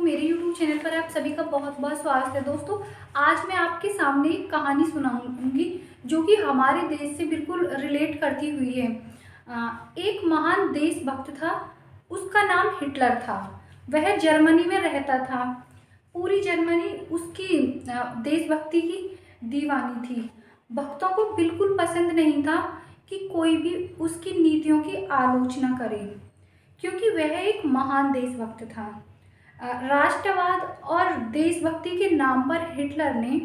मेरे YouTube channel पर आप सभी का बहुत बहुत स्वागत है। दोस्तों, आज मैं आपके सामने एक कहानी सुनाऊंगी जो कि हमारे देश से बिल्कुल रिलेट करती हुई है। एक महान देशभक्त था, उसका नाम हिटलर था। वह जर्मनी में रहता था। पूरी जर्मनी उसकी देशभक्ति की दीवानी थी। भक्तों को बिल्कुल पसंद नहीं था कि कोई भी उसकी नीतियों की आलोचना करे, क्योंकि वह एक महान देशभक्त था। राष्ट्रवाद और देशभक्ति के नाम पर हिटलर ने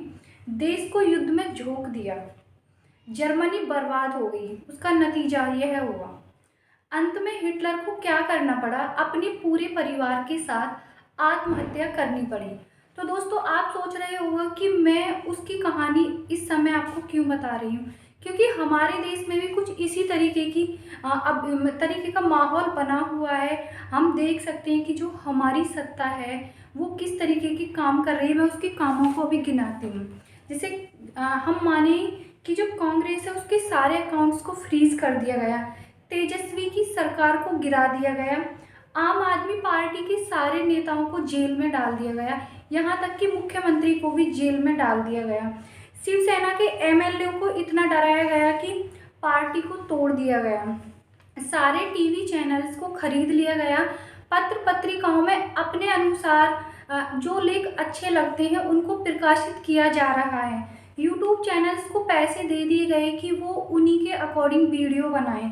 देश को युद्ध में झोंक दिया। जर्मनी बर्बाद हो गई। उसका नतीजा यह हुआ। अंत में हिटलर को क्या करना पड़ा? अपने पूरे परिवार के साथ आत्महत्या करनी पड़ी। तो दोस्तों, आप सोच रहे होंगे कि मैं उसकी कहानी इस समय आपको क्यों बता रही हूँ, क्योंकि हमारे देश में भी कुछ इसी तरीके की अब तरीके का माहौल बना हुआ है। हम देख सकते हैं कि जो हमारी सत्ता है वो किस तरीके की काम कर रही है। मैं उसके कामों को भी गिनाती हूँ। जैसे हम माने कि जो कांग्रेस है उसके सारे अकाउंट्स को फ्रीज कर दिया गया, तेजस्वी की सरकार को गिरा दिया गया, आम आदमी पार्टी के सारे नेताओं को जेल में डाल दिया गया, यहाँ तक कि मुख्यमंत्री को भी जेल में डाल दिया गया। शिवसेना के एमएलए को इतना डराया गया कि पार्टी को तोड़ दिया गया। सारे टीवी चैनल्स को खरीद लिया गया। पत्र पत्रिकाओं में अपने अनुसार जो लेख अच्छे लगते हैं उनको प्रकाशित किया जा रहा है। यूट्यूब चैनल्स को पैसे दे दिए गए कि वो उन्हीं के अकॉर्डिंग वीडियो बनाएं।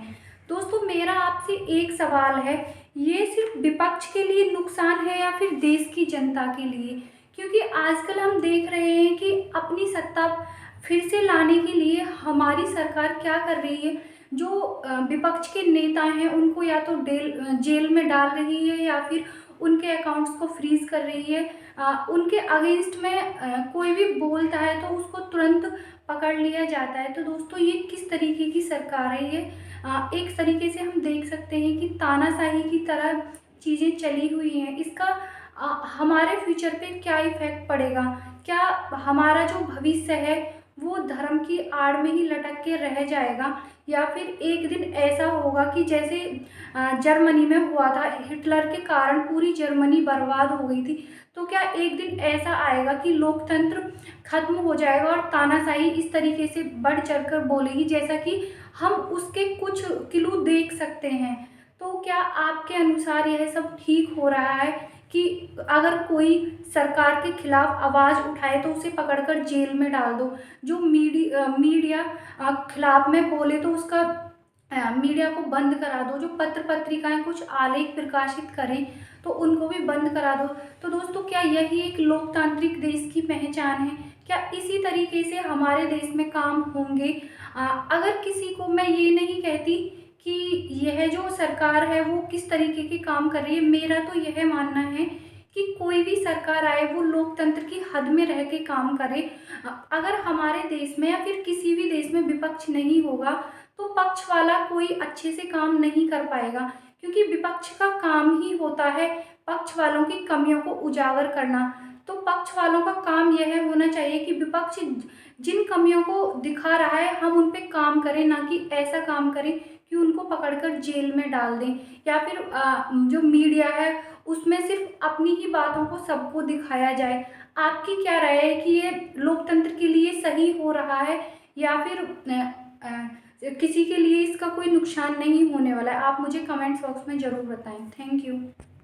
दोस्तों, मेरा आपसे एक सवाल है, ये सिर्फ विपक्ष के लिए नुकसान है या फिर देश की जनता के लिए? क्योंकि आजकल हम देख रहे हैं कि अपनी सत्ता फिर से लाने के लिए हमारी सरकार क्या कर रही है, जो विपक्ष के नेता हैं उनको या तो जेल में डाल रही है या फिर उनके अकाउंट्स को फ्रीज कर रही है। उनके अगेंस्ट में कोई भी बोलता है तो उसको तुरंत पकड़ लिया जाता है। तो दोस्तों, ये किस तरीके की सरकार है? ये एक तरीके से हम देख सकते हैं कि तानाशाही की तरह चीज़ें चली हुई हैं। इसका हमारे फ्यूचर पे क्या इफेक्ट पड़ेगा? क्या हमारा जो भविष्य है वो धर्म की आड़ में ही लटक के रह जाएगा, या फिर एक दिन ऐसा होगा कि जैसे जर्मनी में हुआ था, हिटलर के कारण पूरी जर्मनी बर्बाद हो गई थी। तो क्या एक दिन ऐसा आएगा कि लोकतंत्र खत्म हो जाएगा और तानाशाही इस तरीके से बढ़ चढ़कर बोलेगी, जैसा कि हम उसके कुछ क्लू देख सकते हैं? तो क्या आपके अनुसार यह सब ठीक हो रहा है कि अगर कोई सरकार के खिलाफ आवाज़ उठाए तो उसे पकड़कर जेल में डाल दो? जो मीडिया खिलाफ में बोले तो उसका मीडिया को बंद करा दो। जो पत्र पत्रिकाएं कुछ आलेख प्रकाशित करें तो उनको भी बंद करा दो। तो दोस्तों, क्या यही एक लोकतांत्रिक देश की पहचान है? क्या इसी तरीके से हमारे देश में काम होंगे? अगर किसी को, मैं ये नहीं कहती कि यह जो सरकार है वो किस तरीके के काम कर रही है, मेरा तो यह मानना है कि कोई भी सरकार आए वो लोकतंत्र की हद में रह के काम करे। अगर हमारे देश में या फिर किसी भी देश में विपक्ष नहीं होगा तो पक्ष वाला कोई अच्छे से काम नहीं कर पाएगा, क्योंकि विपक्ष का काम ही होता है पक्ष वालों की कमियों को उजागर करना। तो पक्ष वालों का काम यह होना चाहिए कि विपक्ष जिन कमियों को दिखा रहा है हम उन पे काम करें, ना कि ऐसा काम करें कि उनको पकड़कर जेल में डाल दें, या फिर जो मीडिया है उसमें सिर्फ अपनी ही बातों को सबको दिखाया जाए। आपकी क्या राय है कि ये लोकतंत्र के लिए सही हो रहा है या फिर किसी के लिए इसका कोई नुकसान नहीं होने वाला है? आप मुझे कमेंट्स बॉक्स में ज़रूर बताएं। Thank you.